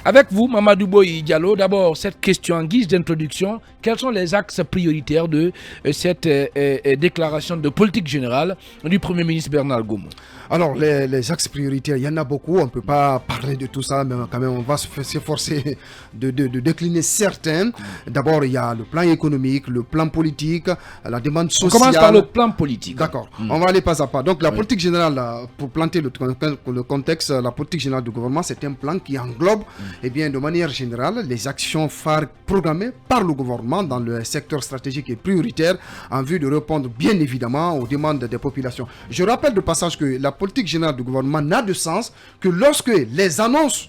Avec vous, Mamadou Boye Diallo, d'abord, cette question en guise d'introduction, quels sont les axes prioritaires de cette déclaration de politique générale du Premier ministre Bernard Gomo? Alors, les axes prioritaires, il y en a beaucoup. On ne peut pas parler de tout ça, mais quand même, on va s'efforcer de décliner certains. D'abord, il y a le plan économique, le plan politique, la demande sociale. On commence par le plan politique. D'accord. On va aller pas à pas. Donc, la politique générale, pour planter le contexte, la politique générale du gouvernement, c'est un plan qui englobe, de manière générale, les actions phares programmées par le gouvernement dans le secteur stratégique et prioritaire en vue de répondre, bien évidemment, aux demandes des populations. Je rappelle de passage que la politique générale du gouvernement n'a de sens que lorsque les annonces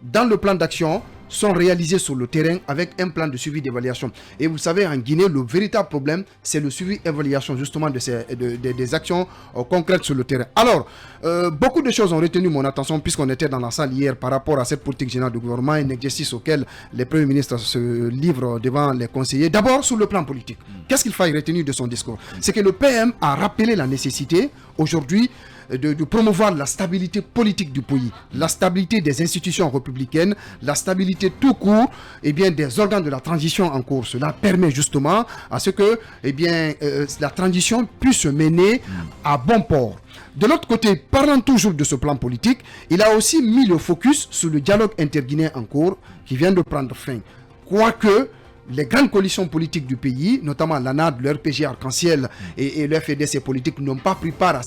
dans le plan d'action sont réalisées sur le terrain avec un plan de suivi d'évaluation. Et vous savez, en Guinée, le véritable problème, c'est le suivi évaluation justement des actions concrètes sur le terrain. Alors, beaucoup de choses ont retenu mon attention puisqu'on était dans la salle hier par rapport à cette politique générale du gouvernement, un exercice auquel les premiers ministres se livrent devant les conseillers. D'abord, sur le plan politique. Qu'est-ce qu'il faille retenir de son discours? C'est que le PM a rappelé la nécessité aujourd'hui de promouvoir la stabilité politique du pays, la stabilité des institutions républicaines, la stabilité tout court des organes de la transition en cours. Cela permet justement à ce que la transition puisse se mener à bon port. De l'autre côté, parlant toujours de ce plan politique, il a aussi mis le focus sur le dialogue interguinéen en cours qui vient de prendre fin. Quoique les grandes coalitions politiques du pays, notamment l'ANAD, le RPG Arc-en-Ciel et le FDC politique, n'ont pas pris part à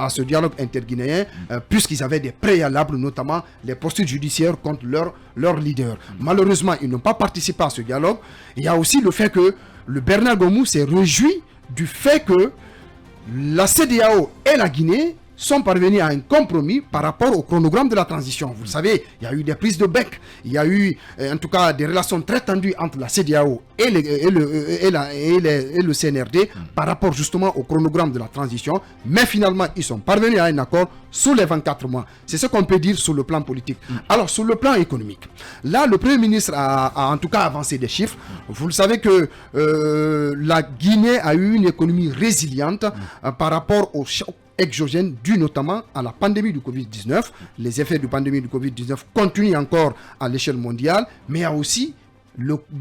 ce dialogue interguinéen puisqu'ils avaient des préalables, notamment les poursuites judiciaires contre leur leader. Malheureusement, ils n'ont pas participé à ce dialogue. Il y a aussi le fait que le Bernard Gomo s'est réjoui du fait que la CEDEAO et la Guinée sont parvenus à un compromis par rapport au chronogramme de la transition. Vous le savez, il y a eu des prises de bec, il y a eu en tout cas des relations très tendues entre la CEDEAO et le CNRD par rapport justement au chronogramme de la transition, mais finalement ils sont parvenus à un accord sous les 24 mois. C'est ce qu'on peut dire sur le plan politique. Alors sur le plan économique, là le Premier ministre a en tout cas avancé des chiffres. Vous le savez que la Guinée a eu une économie résiliente par rapport au choc exogène dû notamment à la pandémie du Covid-19. Les effets de la pandémie du Covid-19 continuent encore à l'échelle mondiale, mais il y a aussi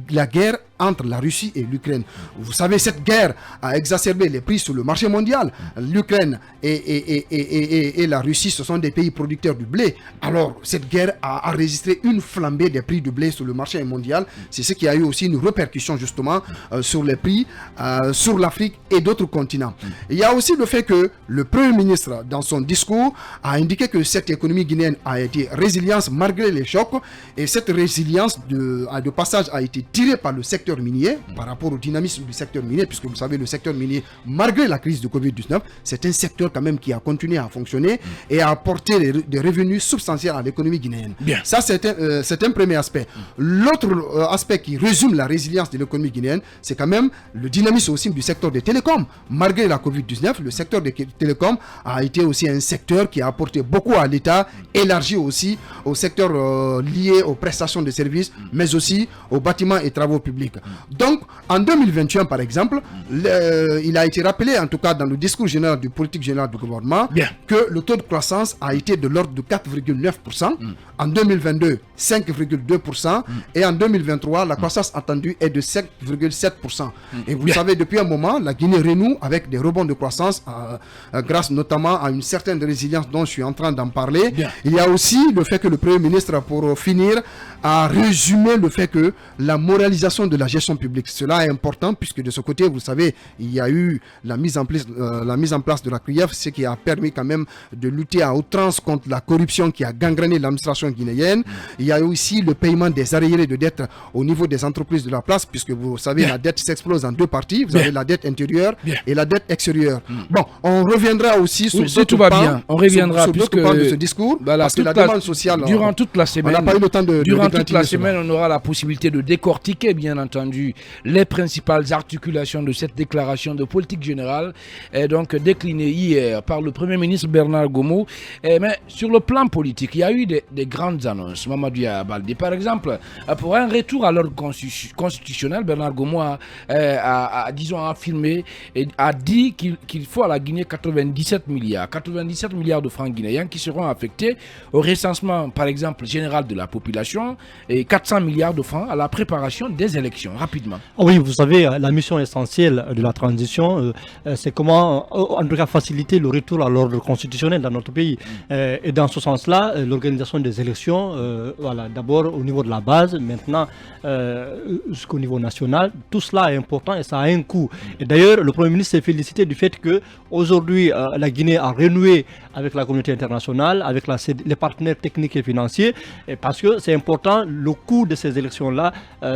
la guerre entre la Russie et l'Ukraine. Vous savez, cette guerre a exacerbé les prix sur le marché mondial. L'Ukraine et la Russie, ce sont des pays producteurs du blé. Alors, cette guerre a enregistré une flambée des prix du blé sur le marché mondial. C'est ce qui a eu aussi une répercussion justement sur les prix, sur l'Afrique et d'autres continents. Il y a aussi le fait que le Premier ministre, dans son discours, a indiqué que cette économie guinéenne a été résiliente malgré les chocs. Et cette résilience de passage a été tirée par le secteur minier, par rapport au dynamisme du secteur minier, puisque vous savez, le secteur minier, malgré la crise de Covid-19, c'est un secteur quand même qui a continué à fonctionner et à apporter des revenus substantiels à l'économie guinéenne. Bien. Ça, c'est un premier aspect. L'autre aspect qui résume la résilience de l'économie guinéenne, c'est quand même le dynamisme aussi du secteur des télécoms. Malgré la Covid-19, le secteur des télécoms a été aussi un secteur qui a apporté beaucoup à l'État, élargi aussi au secteur lié aux prestations de services, mais aussi aux bâtiments et travaux publics. Donc, en 2021, par exemple, il a été rappelé, en tout cas dans le discours général du politique générale du gouvernement, que le taux de croissance a été de l'ordre de 4,9%. En 2022, 5,2%. Et en 2023, la croissance attendue est de 5,7%. Et vous savez, depuis un moment, la Guinée renoue avec des rebonds de croissance grâce notamment à une certaine résilience dont je suis en train d'en parler. Il y a aussi le fait que le Premier ministre, pour finir, a résumé le fait que la moralisation de la gestion publique, cela est important puisque de ce côté, vous savez, il y a eu la mise en place de la CRIEF, ce qui a permis quand même de lutter à outrance contre la corruption qui a gangréné l'administration guinéenne. Il y a aussi le paiement des arriérés de dette au niveau des entreprises de la place, puisque vous savez, la dette s'explose en deux parties. Vous avez la dette intérieure et la dette extérieure. Bon, on reviendra aussi sur d'autres pans. On reviendra sur d'autres pans de ce discours, parce que la demande sociale, durant toute la semaine, on n'a pas eu le temps de toute la semaine, on aura la possibilité de décortiquer, bien entendu, les principales articulations de cette déclaration de politique générale, donc déclinée hier par le Premier ministre Bernard Gomo. Mais sur le plan politique, il y a eu des grandes annonces. Mamadou Baldé, par exemple, pour un retour à l'ordre constitutionnel, Bernard Gomo a affirmé et a dit qu'il faut à la Guinée 97 milliards de francs guinéens qui seront affectés au recensement, par exemple, général de la population, et 400 milliards de francs à la préparation des élections. Rapidement. Oui, vous savez, la mission essentielle de la transition, c'est comment, en tout cas, faciliter le retour à l'ordre constitutionnel dans notre pays. Et dans ce sens-là, l'organisation des élections, voilà, d'abord au niveau de la base, maintenant jusqu'au niveau national, tout cela est important et ça a un coût. Et d'ailleurs, le Premier ministre s'est félicité du fait qu'aujourd'hui, la Guinée a renoué avec la communauté internationale, avec les partenaires techniques et financiers, et parce que c'est important, le coût de ces élections-là,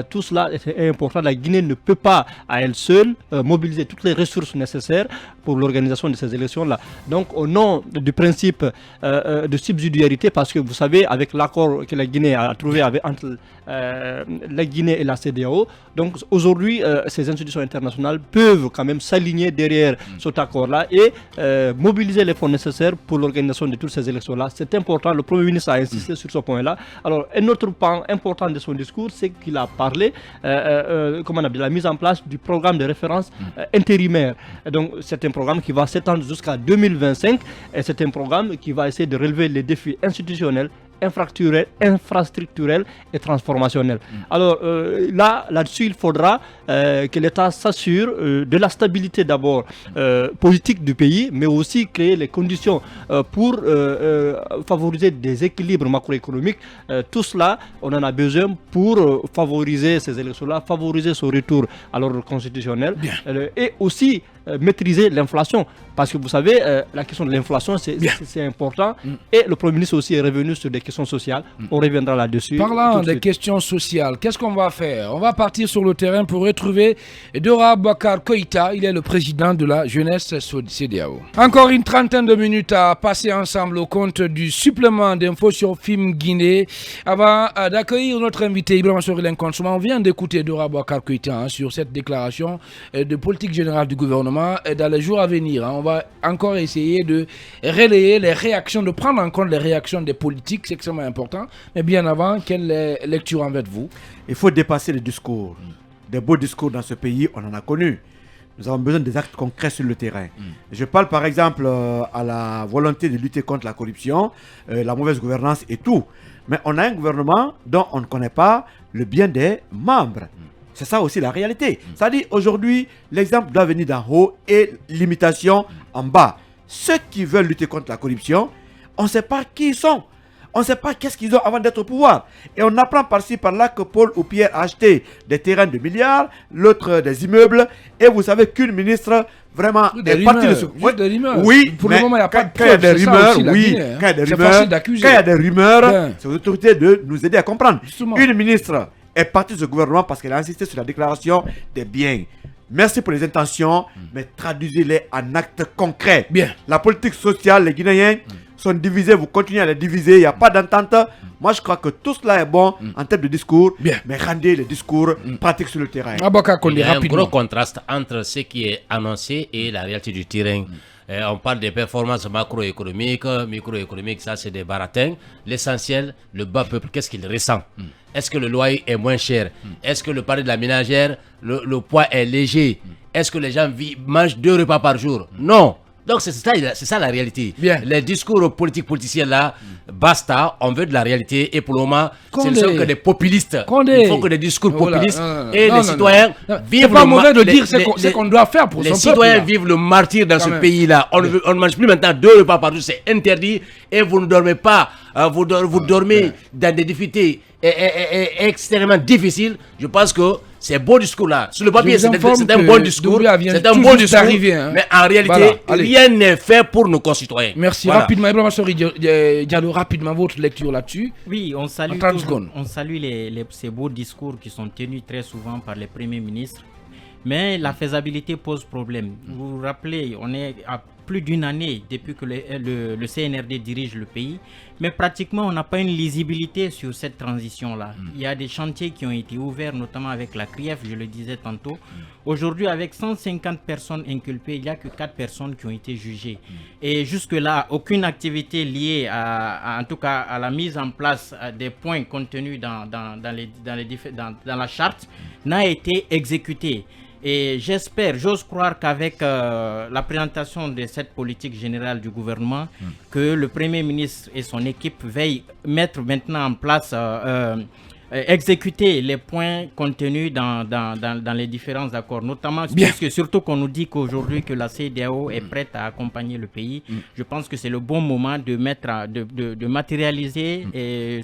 tout cela est important. La Guinée ne peut pas, à elle seule, mobiliser toutes les ressources nécessaires pour l'organisation de ces élections-là. Donc, au nom du principe de subsidiarité, parce que vous savez, avec l'accord que la Guinée a trouvé entre la Guinée et la CEDEAO, donc aujourd'hui, ces institutions internationales peuvent quand même s'aligner derrière cet accord-là et mobiliser les fonds nécessaires pour l'organisation de toutes ces élections-là. C'est important, le Premier ministre a insisté sur ce point-là. Alors, un autre point important de son discours, c'est qu'il a parlé de la mise en place du programme de référence intérimaire. Et donc, c'est un programme qui va s'étendre jusqu'à 2025 et c'est un programme qui va essayer de relever les défis institutionnels, infrastructurel et transformationnel. Alors là-dessus, il faudra que l'État s'assure de la stabilité d'abord politique du pays, mais aussi créer les conditions pour favoriser des équilibres macroéconomiques. Tout cela, on en a besoin pour favoriser ces élections-là, favoriser son retour à l'ordre constitutionnel et aussi maîtriser l'inflation. Parce que vous savez, la question de l'inflation, c'est important. Et le Premier ministre aussi est revenu sur des questions sociales. On reviendra là-dessus. Parlant des questions sociales, qu'est-ce qu'on va faire? On va partir sur le terrain pour retrouver Dora Boubacar Keïta. Il est le président de la jeunesse CEDEAO. Encore une trentaine de minutes à passer ensemble au compte du supplément d'infos sur Film Guinée. Avant d'accueillir notre invité Ibrahima Sorilène Consoma, on vient d'écouter Dora Boubacar Keïta sur cette déclaration de politique générale du gouvernement dans les jours à venir. On va encore essayer de relayer les réactions, de prendre en compte les réactions des politiques, c'est extrêmement important. Mais bien avant, quelle lecture en faites-vous? Il faut dépasser les discours. Des beaux discours dans ce pays, on en a connu. Nous avons besoin des actes concrets sur le terrain. Je parle par exemple à la volonté de lutter contre la corruption, la mauvaise gouvernance et tout. Mais on a un gouvernement dont on ne connaît pas le bien des membres. C'est ça aussi la réalité. C'est-à-dire aujourd'hui, l'exemple doit venir d'en haut et l'imitation en bas. Ceux qui veulent lutter contre la corruption, on ne sait pas qui ils sont. On ne sait pas qu'est-ce qu'ils ont avant d'être au pouvoir. Et on apprend par-ci par-là que Paul ou Pierre a acheté des terrains de milliards, l'autre des immeubles. Et vous savez qu'une ministre vraiment est partie de ce... Oui, pour le moment, il n'y a pas de preuve. Quand il y a des rumeurs, oui. Quand il y a des rumeurs, c'est aux autorités de nous aider à comprendre. Justement. Une ministre est partie de ce gouvernement parce qu'elle a insisté sur la déclaration des biens. Merci pour les intentions, mais traduisez-les en actes concrets. Bien. La politique sociale, les Guinéens sont divisés, vous continuez à les diviser, il n'y a pas d'entente. Moi, je crois que tout cela est bon en termes de discours, mais rendez les discours pratiques sur le terrain. Il y a un gros contraste entre ce qui est annoncé et la réalité du terrain. On parle des performances macroéconomiques, microéconomiques, ça c'est des baratins. L'essentiel, le bas peuple, qu'est-ce qu'il ressent? Est-ce que le loyer est moins cher? Est-ce que le pari de la ménagère, le poids est léger? Est-ce que les gens mangent 2 repas par jour? Non. Donc c'est ça la réalité. Bien. Les discours politiciens là, basta, on veut de la réalité et pour le moment, ce ne sont que des populistes. Il faut que des discours populistes et les citoyens vivent. C'est pas mauvais de dire ce qu'on doit faire pour son peuple. Les citoyens vivent le martyr dans ce pays-là. On ne mange plus maintenant 2 repas par jour, c'est interdit et vous ne dormez pas. Vous dormez dans des difficultés extrêmement difficiles. Je pense que ces beaux discours-là, sur le papier, c'est un bon discours. C'est un bon discours. Mais en réalité, rien n'est fait pour nos concitoyens. Merci. Rapidement, Ibrahima Diallo, rapidement, votre lecture là-dessus. Oui, on salue ces beaux discours qui sont tenus très souvent par les premiers ministres. Mais la faisabilité pose problème. Vous vous rappelez, on est à plus d'une année depuis que le CNRD dirige le pays, mais pratiquement on n'a pas une lisibilité sur cette transition-là. Il y a des chantiers qui ont été ouverts, notamment avec la CRIEF, je le disais tantôt. Aujourd'hui, avec 150 personnes inculpées, il n'y a que 4 personnes qui ont été jugées. Et jusque-là, aucune activité liée en tout cas à la mise en place des points contenus dans la charte n'a été exécutée. Et j'ose croire qu'avec la présentation de cette politique générale du gouvernement, que le Premier ministre et son équipe veillent mettre maintenant en place exécuter les points contenus dans les différents accords, notamment puisque surtout qu'on nous dit qu'aujourd'hui que la CEDEAO est prête à accompagner le pays. Je pense que c'est le bon moment de matérialiser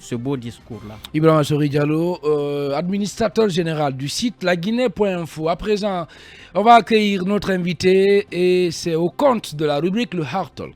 ce beau discours-là. Ibrahima Sori Diallo, administrateur général du site laguinée.info. À présent, on va accueillir notre invité et c'est au compte de la rubrique Le Hard Talk.